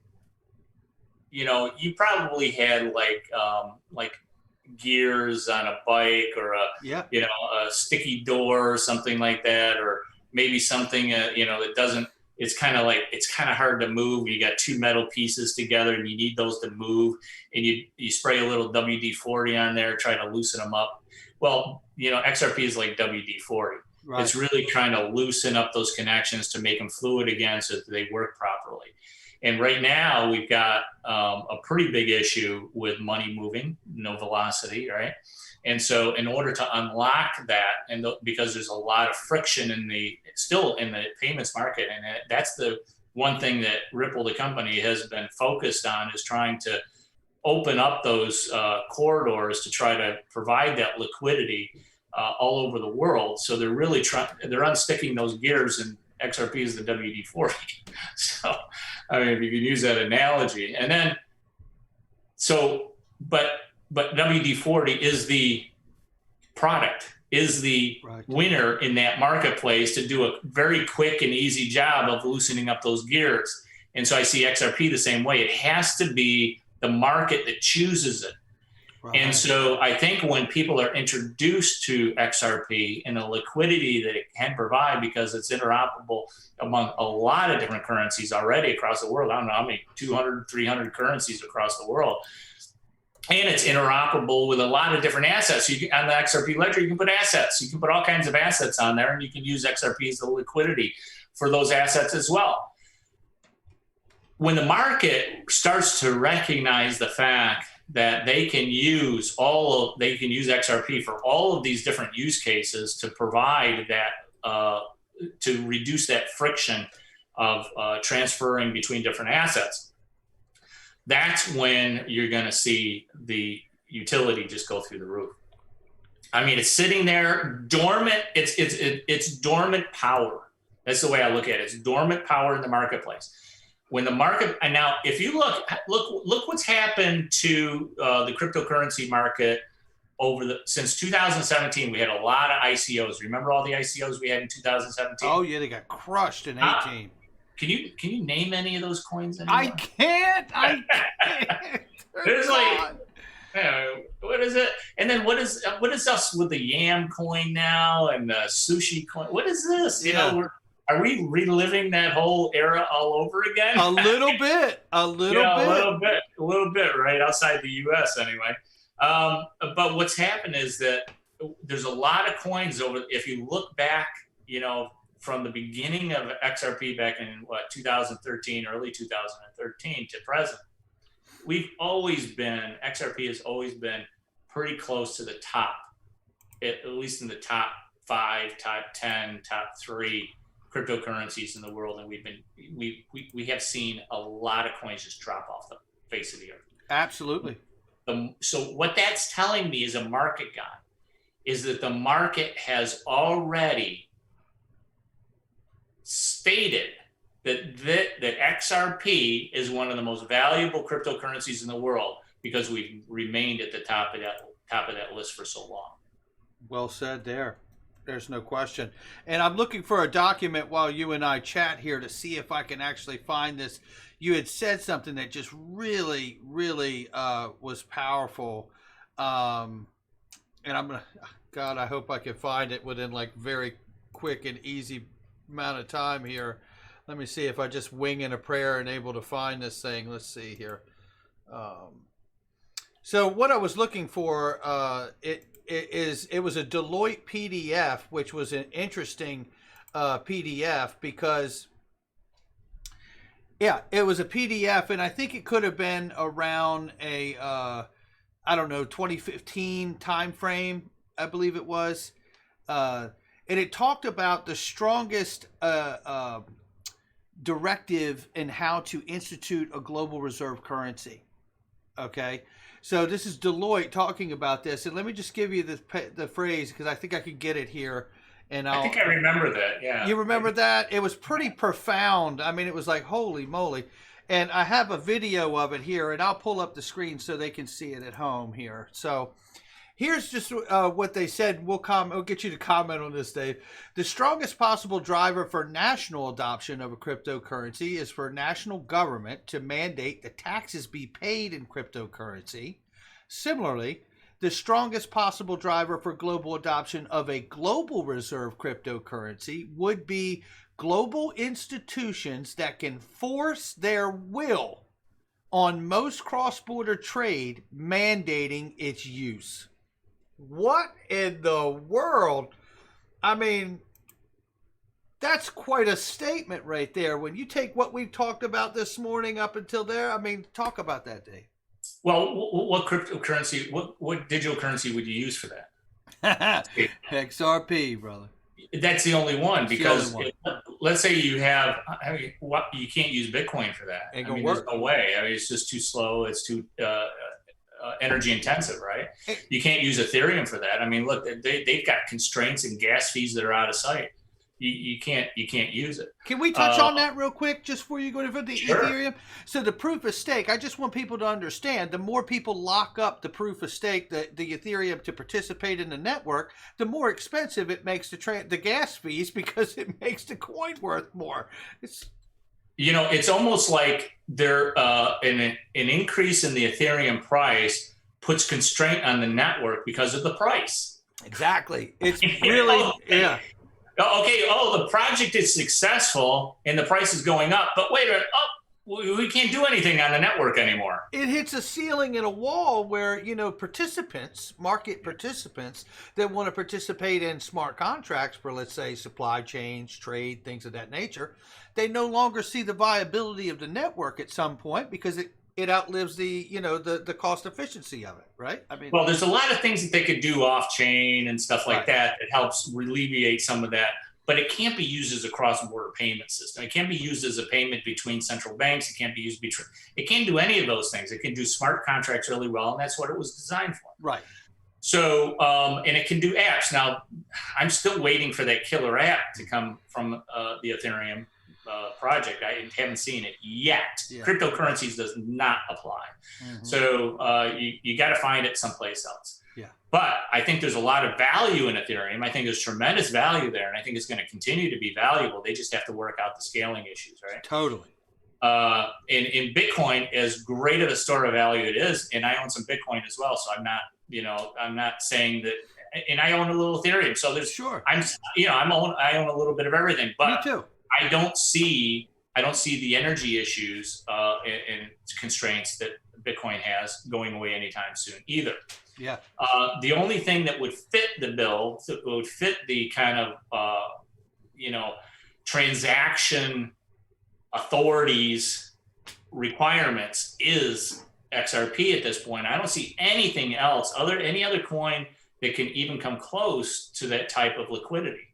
you probably had like gears on a bike, or a sticky door or something like that, or maybe something that doesn't. It's kind of hard to move. You got two metal pieces together, and you need those to move. And you spray a little WD-40 on there, try to loosen them up. Well, XRP is like WD-40. Right. It's really trying to loosen up those connections to make them fluid again, so that they work properly. And right now we've got a pretty big issue with money moving, no velocity, right? And so in order to unlock that, and because there's a lot of friction still in the payments market, and that's the one thing that Ripple, the company, has been focused on, is trying to open up those corridors to try to provide that liquidity all over the world. So they're really they're unsticking those gears, and XRP is the WD-40. So, I mean, if you could use that analogy. And then, but WD-40 is the product, is the winner in that marketplace to do a very quick and easy job of loosening up those gears. And so I see XRP the same way. It has to be the market that chooses it. Right. And so I think when people are introduced to XRP and the liquidity that it can provide, because it's interoperable among a lot of different currencies already across the world, I don't know how many, 200, 300 currencies across the world. And it's interoperable with a lot of different assets. On the XRP ledger, you can put assets. You can put all kinds of assets on there, and you can use XRP as the liquidity for those assets as well. When the market starts to recognize the fact that they can use XRP for all of these different use cases to provide that, to reduce that friction of transferring between different assets, that's when you're going to see the utility just go through the roof. I mean, it's sitting there dormant. It's dormant power. That's the way I look at it. It's dormant power in the marketplace. When the market, and now if you look what's happened to the cryptocurrency market since 2017. We had a lot of ICOs. Remember all the ICOs we had in 2017? Oh yeah, they got crushed in 18. Can you name any of those coins anymore? I can't. There's what is it? And then what is us with the yam coin now and the sushi coin? What is this? You know, are we reliving that whole era all over again? A little bit, a little bit, right outside the U.S. anyway. But what's happened is that there's a lot of coins if you look back, from the beginning of XRP back in 2013, early 2013 to present, XRP has always been pretty close to the top, at least in the top 5, top 10, top 3 cryptocurrencies in the world, and we have seen a lot of coins just drop off the face of the earth. Absolutely. So what that's telling me as a market guy is that the market has already stated that XRP is one of the most valuable cryptocurrencies in the world because we've remained at the top of that list for so long. Well said there. There's no question. And I'm looking for a document while you and I chat here to see if I can actually find this. You had said something that just really, really was powerful. And I'm going to, God, I hope I can find it within very quick and easy amount of time here. Let me see if I just wing in a prayer and able to find this thing. Let's see here. So what I was looking for, it was a Deloitte PDF, which was an interesting PDF because, it was a PDF, and I think it could have been around a 2015 time frame, I believe it was, and it talked about the strongest directive in how to institute a global reserve currency. Okay. So this is Deloitte talking about this, and let me just give you the phrase because I think I could get it here. And I think I remember that. Yeah, you remember that? It was pretty profound. I mean, it was like holy moly. And I have a video of it here, and I'll pull up the screen so they can see it at home here. So here's just what they said. We'll get you to comment on this, Dave. The strongest possible driver for national adoption of a cryptocurrency is for national government to mandate that taxes be paid in cryptocurrency. Similarly, the strongest possible driver for global adoption of a global reserve cryptocurrency would be global institutions that can force their will on most cross-border trade, mandating its use. What in the world? I mean, that's quite a statement right there. When you take what we've talked about this morning up until there, I mean, talk about that, Dave. Well, what cryptocurrency, what digital currency would you use for that? XRP, brother. That's the only one, because let's say you have, you can't use Bitcoin for that. Ain't gonna work. There's no way. I mean, it's just too slow. It's too energy intensive, right? You can't use Ethereum for that. I mean, look, they've got constraints and gas fees that are out of sight. You can't use it. Can we touch on that real quick just before you go to the Sure. Ethereum? So the proof of stake, I just want people to understand, the more people lock up the proof of stake, the Ethereum to participate in the network, the more expensive it makes the gas fees because it makes the coin worth more. It's almost like an increase in the Ethereum price puts constraint on the network because of the price. Exactly. It's really, yeah. Okay, the project is successful and the price is going up, but wait a minute, we can't do anything on the network anymore. It hits a ceiling and a wall where, market participants that want to participate in smart contracts for, let's say, supply chains, trade, things of that nature, they no longer see the viability of the network at some point because it outlives the cost efficiency of it, right? I mean, well, there's a lot of things that they could do off chain and stuff like that helps alleviate some of that, but it can't be used as a cross-border payment system. It can't be used as a payment between central banks. It can't be used it can't do any of those things. It can do smart contracts really well, and that's what it was designed for. Right. So, and it can do apps. Now, I'm still waiting for that killer app to come from the Ethereum project. I haven't seen it yet. Yeah. Cryptocurrencies does not apply. Mm-hmm. So you got to find it someplace else. Yeah. But I think there's a lot of value in Ethereum. I think there's tremendous value there, and I think it's going to continue to be valuable. They just have to work out the scaling issues, right? Totally. In Bitcoin, as great of a store of value it is, and I own some Bitcoin as well, so I'm not saying that. And I own a little Ethereum, so there's I own a little bit of everything, but me too. I don't see the energy issues and constraints that Bitcoin has going away anytime soon either. Yeah. The only thing that would fit the bill, that would fit the kind of transaction authorities requirements is XRP at this point. I don't see anything else, any other coin that can even come close to that type of liquidity.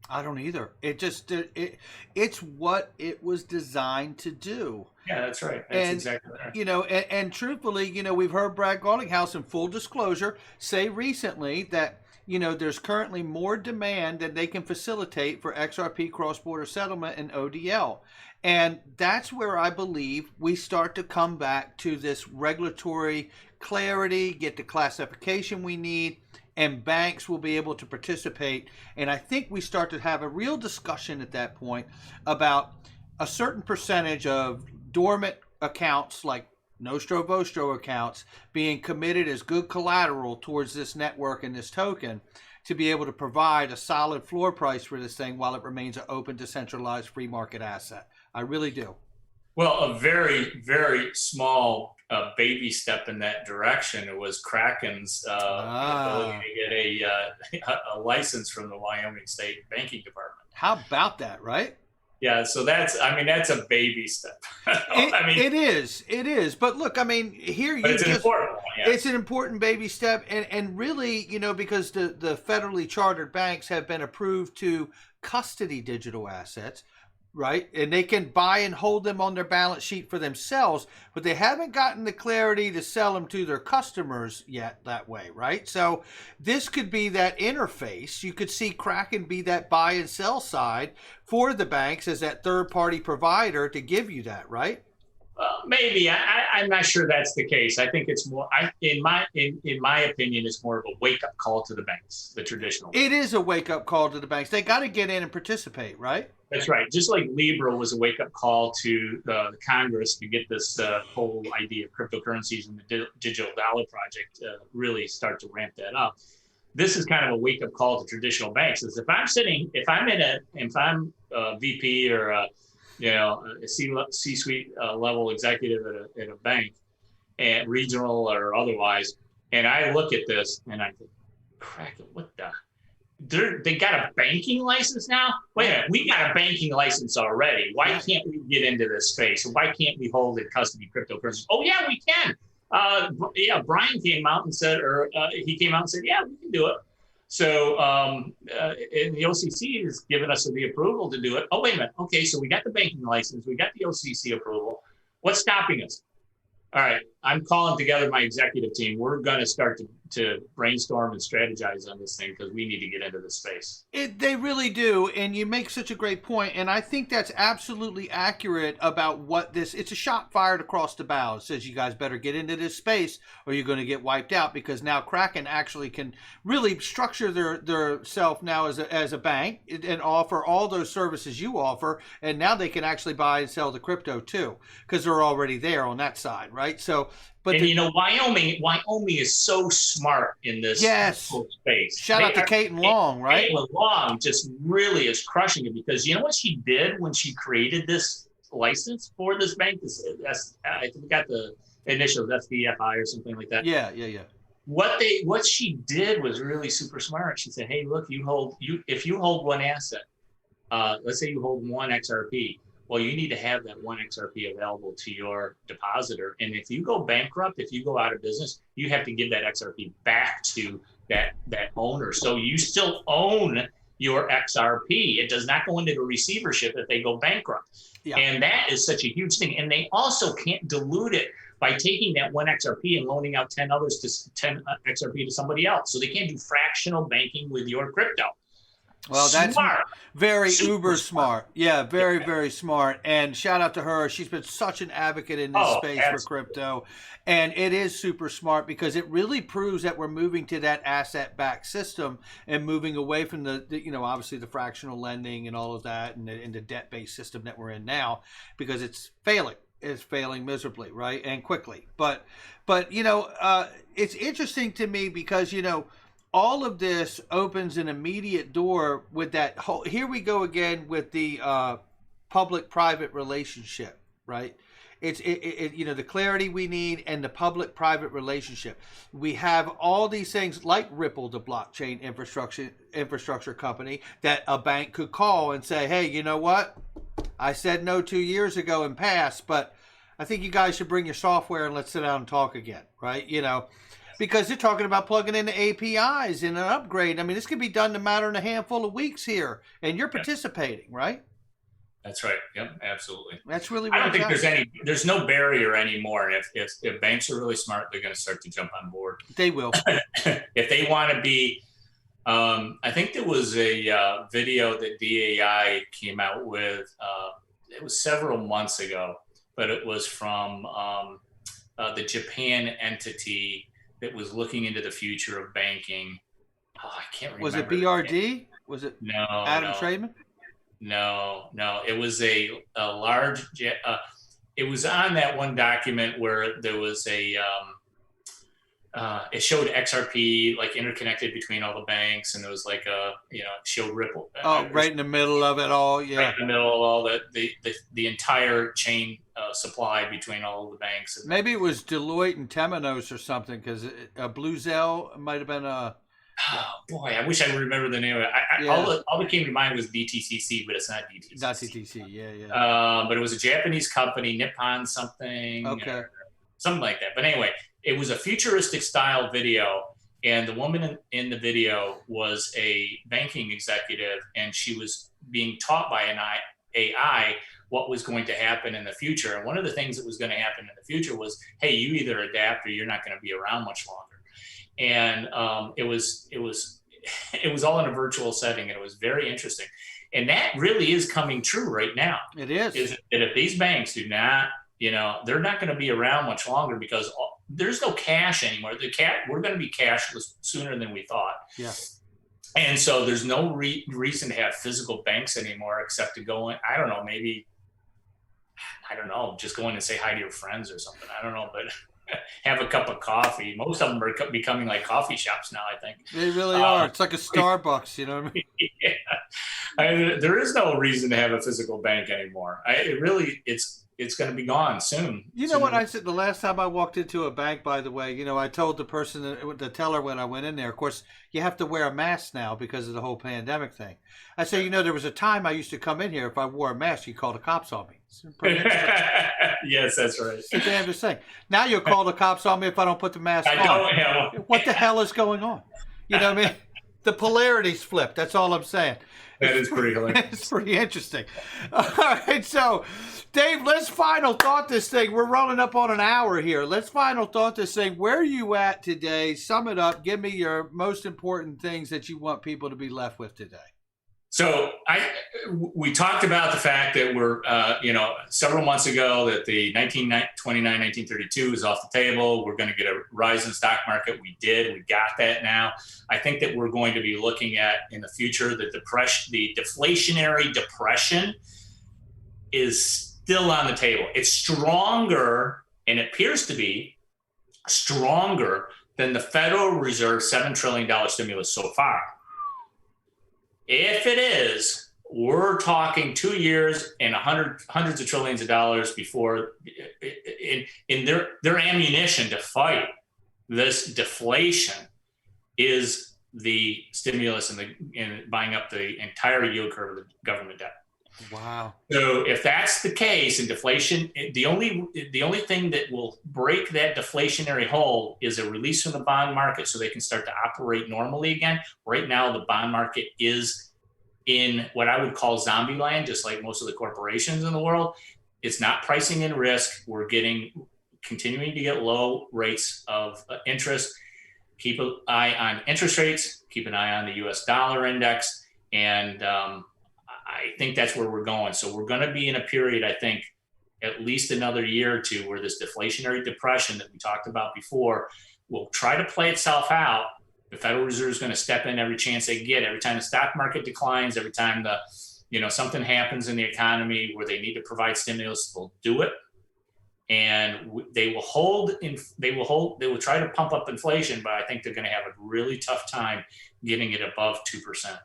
I don't either. It's what it was designed to do. Yeah, that's right. That's exactly right. And truthfully, we've heard Brad Garlinghouse, in full disclosure, say recently that, there's currently more demand than they can facilitate for XRP cross-border settlement and ODL. And that's where I believe we start to come back to this regulatory clarity, get the classification we need, and banks will be able to participate. And I think we start to have a real discussion at that point about a certain percentage of dormant accounts, like Nostro Vostro accounts, being committed as good collateral towards this network and this token to be able to provide a solid floor price for this thing while it remains an open, decentralized, free market asset. I really do. Well, a very, very small baby step in that direction was Kraken's ability to get a license from the Wyoming State Banking Department. How about that, right? Yeah, so that's a baby step. It is. But look, here it's an important one. Yeah. It's an important baby step, and really, because the federally chartered banks have been approved to custody digital assets. Right? And they can buy and hold them on their balance sheet for themselves, but they haven't gotten the clarity to sell them to their customers yet that way, right? So this could be that interface. You could see Kraken be that buy and sell side for the banks as that third-party provider to give you that, right? Maybe. I'm not sure that's the case. I think it's more, in my opinion, it's more of a wake-up call to the banks, the traditional. It is a wake-up call to the banks. They got to get in and participate, right? That's right. Just like Libra was a wake-up call to the Congress to get this whole idea of cryptocurrencies and the digital dollar project really start to ramp that up. This is kind of a wake-up call to traditional banks. Is if I'm a VP or a C-suite level executive at a bank, and regional or otherwise, and I look at this and I think, Kraken, what the? They got a banking license now? Wait a minute, we got a banking license already. Why can't we get into this space? Why can't we hold in custody cryptocurrencies? Oh yeah, we can. Brian came out and said, yeah, we can do it. So and the OCC has given us the approval to do it. Oh, wait a minute. Okay, so we got the banking license. We got the OCC approval. What's stopping us? All right, I'm calling together my executive team. We're going to start to brainstorm and strategize on this thing because we need to get into this space. They really do, and you make such a great point, and I think that's absolutely accurate about what this. It's a shot fired across the bow. It says you guys better get into this space, or you're going to get wiped out, because now Kraken actually can really structure their self now as a bank and offer all those services you offer, and now they can actually buy and sell the crypto too, because they're already there on that side, right? So. But Wyoming is so smart in this whole space. Shout out to Caitlin Long, right? Caitlin Long just really is crushing it, because you know what she did when she created this license for this bank? I think we got the initials, SBFI or something like that. Yeah. What she did was really super smart. She said, "Hey, look, if you hold one asset, let's say you hold one XRP." Well, you need to have that one XRP available to your depositor. And if you go bankrupt, if you go out of business, you have to give that XRP back to that owner. So you still own your XRP. It does not go into the receivership if they go bankrupt. Yeah. And that is such a huge thing. And they also can't dilute it by taking that one XRP and loaning out 10 XRP to somebody else. So they can't do fractional banking with your crypto. Well, that's smart. Very uber smart. Yeah, very smart. And shout out to her. She's been such an advocate in this space for crypto. And it is super smart, because it really proves that we're moving to that asset-backed system and moving away from the obviously the fractional lending and all of that, and the debt-based system that we're in now, because it's failing. It's failing miserably, right? And quickly. But it's interesting to me because, all of this opens an immediate door with that whole, here we go again with the public-private relationship, right? It's the clarity we need and the public-private relationship. We have all these things like Ripple, the blockchain infrastructure company, that a bank could call and say, hey, you know what? I said no 2 years ago and passed, but I think you guys should bring your software and let's sit down and talk again, right? Because they're talking about plugging in the APIs and an upgrade. I mean, this could be done in a matter of a handful of weeks here, and you're participating, right? That's right. Yep, absolutely. That's really. I don't think there's no barrier anymore. If banks are really smart, they're going to start to jump on board. They will. If they want to be, I think there was a video that DAI came out with. It was several months ago, but it was from the Japan entity that was looking into the future of banking. Oh, I can't remember. Was it BRD? Was it Adam Trademan? No. It was a large. It was on that one document where there was a. It showed XRP like interconnected between all the banks, and there was like it showed Ripple. Right in the middle of it all. Yeah. Right in the middle of all the entire chain supply between all of the banks. Maybe it was Deloitte and Temenos or something, because Blue Zell might have been a. Oh boy, I wish I would remember the name of it. All that came to mind was DTCC, but it's not DTCC. Not DTC, yeah. But it was a Japanese company, Nippon something. Okay. Something like that. But anyway, it was a futuristic style video, and the woman in the video was a banking executive, and she was being taught by an AI what was going to happen in the future. And one of the things that was going to happen in the future was, hey, you either adapt or you're not going to be around much longer. And it was all in a virtual setting, and it was very interesting. And that really is coming true right now. It is that if these banks do not, they're not going to be around much longer, because there's no cash anymore. We're going to be cashless sooner than we thought. Yeah. And so there's no reason to have physical banks anymore, except to go in. I don't know, maybe, just go in and say hi to your friends or something. I don't know, but have a cup of coffee. Most of them are becoming like coffee shops now, I think. They really are. It's like a Starbucks, you know what I mean? Yeah. There is no reason to have a physical bank anymore. It's going to be gone soon. You know what I said the last time I walked into a bank, by the way, I told the teller when I went in there, of course, you have to wear a mask now because of the whole pandemic thing. I said, there was a time I used to come in here, if I wore a mask, you called the cops on me. Yes, that's right. It's a damnest thing. Now you'll call the cops on me if I don't put the mask on. I don't know. What the hell is going on? You know what I mean? The polarities flip. That's all I'm saying. That is pretty hilarious. It's pretty interesting. All right, so Dave, let's final thought this thing. We're running up on an hour here. Let's final thought this thing. Where are you at today? Sum it up. Give me your most important things that you want people to be left with today. So we talked about the fact that we're, several months ago that the 1932 is off the table. We're going to get a rise in the stock market. We did. We got that now. I think that we're going to be looking at in the future the deflationary depression is still on the table. It's stronger, and it appears to be stronger than the Federal Reserve's $7 trillion stimulus so far. If it is, we're talking 2 years and hundreds of trillions of dollars before in their ammunition to fight this deflation is the stimulus and buying up the entire yield curve of the government debt. Wow. So if that's the case in deflation, the only thing that will break that deflationary hole is a release from the bond market so they can start to operate normally again. Right now, the bond market is in what I would call zombie land, just like most of the corporations in the world. It's not pricing in risk. We're continuing to get low rates of interest. Keep an eye on interest rates, keep an eye on the US dollar index. And I think that's where we're going. So we're going to be in a period, I think, at least another year or two where this deflationary depression that we talked about before will try to play itself out. The Federal Reserve is going to step in every chance they get. Every time the stock market declines, every time something happens in the economy where they need to provide stimulus, they'll do it. And they will try to pump up inflation, but I think they're going to have a really tough time getting it above 2%.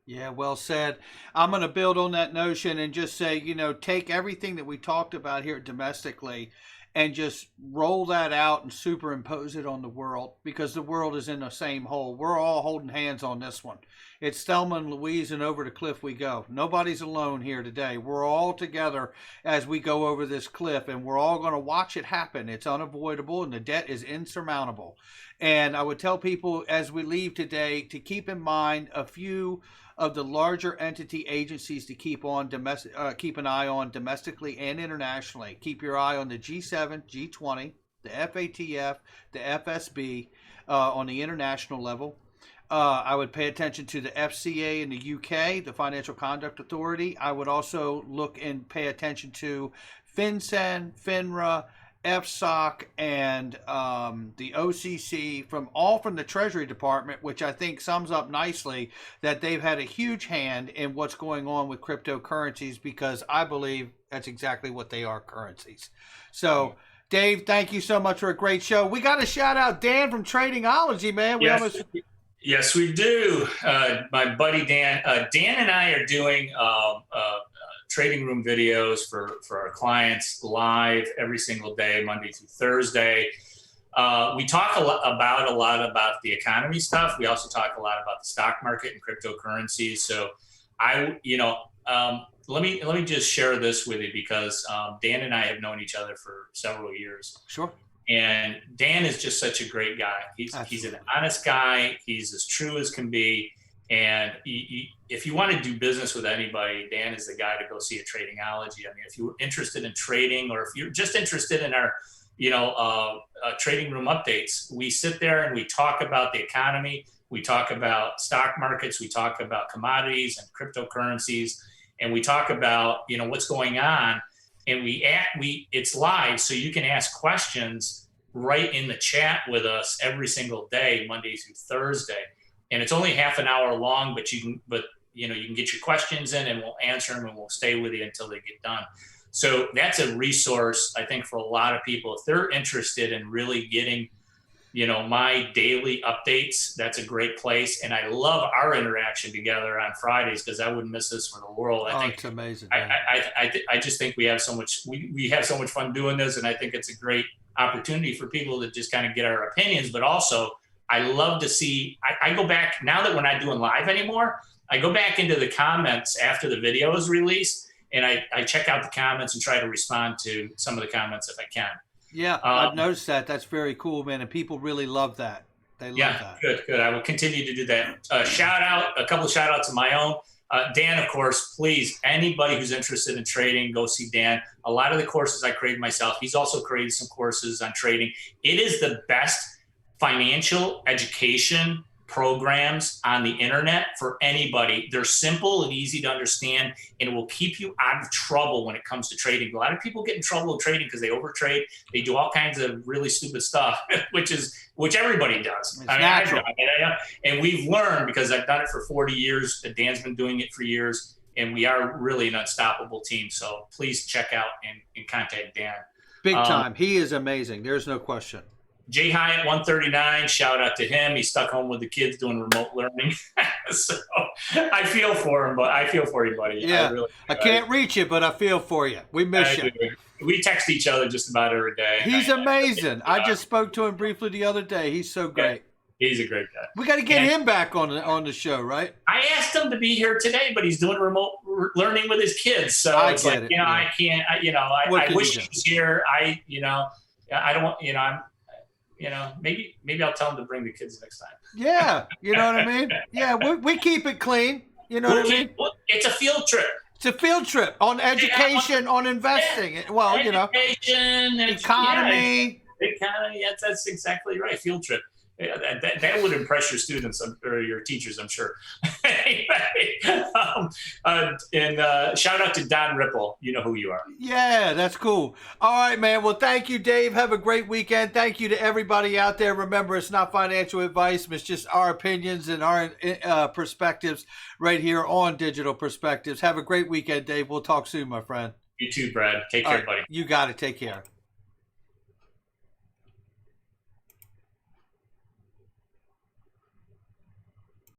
Yeah, well said. I'm going to build on that notion and just say, take everything that we talked about here domestically and just roll that out and superimpose it on the world, because the world is in the same hole. We're all holding hands on this one. It's Thelma and Louise and over the cliff we go. Nobody's alone here today. We're all together as we go over this cliff, and we're all going to watch it happen. It's unavoidable, and the debt is insurmountable. And I would tell people as we leave today to keep in mind a few of the larger entity agencies to keep an eye on domestically and internationally. Keep your eye on the G7, G20, the FATF, the FSB on the international level. I would pay attention to the FCA in the UK, the Financial Conduct Authority. I would also look and pay attention to FinCEN, FINRA, FSOC, and the OCC from the Treasury Department, which I think sums up nicely that they've had a huge hand in what's going on with cryptocurrencies, because I believe that's exactly what they are, currencies. So, Dave, thank you so much for a great show. We got to shout out Dan from Tradingology, man. Yes, we do. My buddy Dan. Dan and I are doing trading room videos for our clients live every single day, Monday through Thursday. We talk a lot about the economy stuff. We also talk a lot about the stock market and cryptocurrencies. So let me just share this with you, because Dan and I have known each other for several years. Sure. And Dan is just such a great guy. He's an honest guy. He's as true as can be. And if you want to do business with anybody, Dan is the guy to go see at Tradingology. I mean, if you're interested in trading, or if you're just interested in our, trading room updates, we sit there and we talk about the economy. We talk about stock markets. We talk about commodities and cryptocurrencies, and we talk about, what's going on. And it's live, so you can ask questions right in the chat with us every single day, Monday through Thursday. And it's only half an hour long, but you can get your questions in, and we'll answer them, and we'll stay with you until they get done. So that's a resource, I think, for a lot of people. If they're interested in really getting, my daily updates, that's a great place. And I love our interaction together on Fridays, because I wouldn't miss this for the world. I think it's amazing. I just think we have so much fun doing this, and I think it's a great opportunity for people to just kind of get our opinions, but also I love to see, I go back, now that we're not doing live anymore, I go back into the comments after the video is released, and I check out the comments and try to respond to some of the comments if I can. Yeah, I've noticed that. That's very cool, man, and people really love that. They love Yeah, that. good. I will continue to do that. A couple of shout outs of my own. Dan, of course, please, anybody who's interested in trading, go see Dan. A lot of the courses I created myself. He's also created some courses on trading. It is the best financial education programs on the internet for anybody. They're simple and easy to understand, and it will keep you out of trouble when it comes to trading. A lot of people get in trouble with trading because they overtrade. They do all kinds of really stupid stuff, which everybody does. It's natural. And we've learned, because I've done it for 40 years, and Dan's been doing it for years, and we are really an unstoppable team. So please check out and contact Dan. Big time. He is amazing. There's no question. Jay Hyatt 139, shout out to him. He's stuck home with the kids doing remote learning. So I feel for him, but I feel for you, buddy. Yeah, I can't reach you, but I feel for you. We miss you. We text each other just about every day. He's amazing. I just spoke to him briefly the other day. He's so great. Yeah, he's a great guy. We got to get him back on the show, right? I asked him to be here today, but he's doing remote learning with his kids. So I it's get like, it. I can't. I wish he was here. I don't want. Maybe I'll tell him to bring the kids next time. Yeah, you know what I mean? Yeah, we keep it clean. You know what I mean? It's a field trip. It's a field trip on education, on investing. Yeah. Well, education, economy. That's exactly right. Field trip. Yeah, that would impress your students or your teachers, I'm sure. Anyway, shout out to Don Ripple. You know who you are. Yeah, that's cool. All right, man. Well, thank you, Dave. Have a great weekend. Thank you to everybody out there. Remember, it's not financial advice. It's just our opinions and our perspectives right here on Digital Perspectives. Have a great weekend, Dave. We'll talk soon, my friend. You too, Brad. Take care, buddy. You got it. Take care.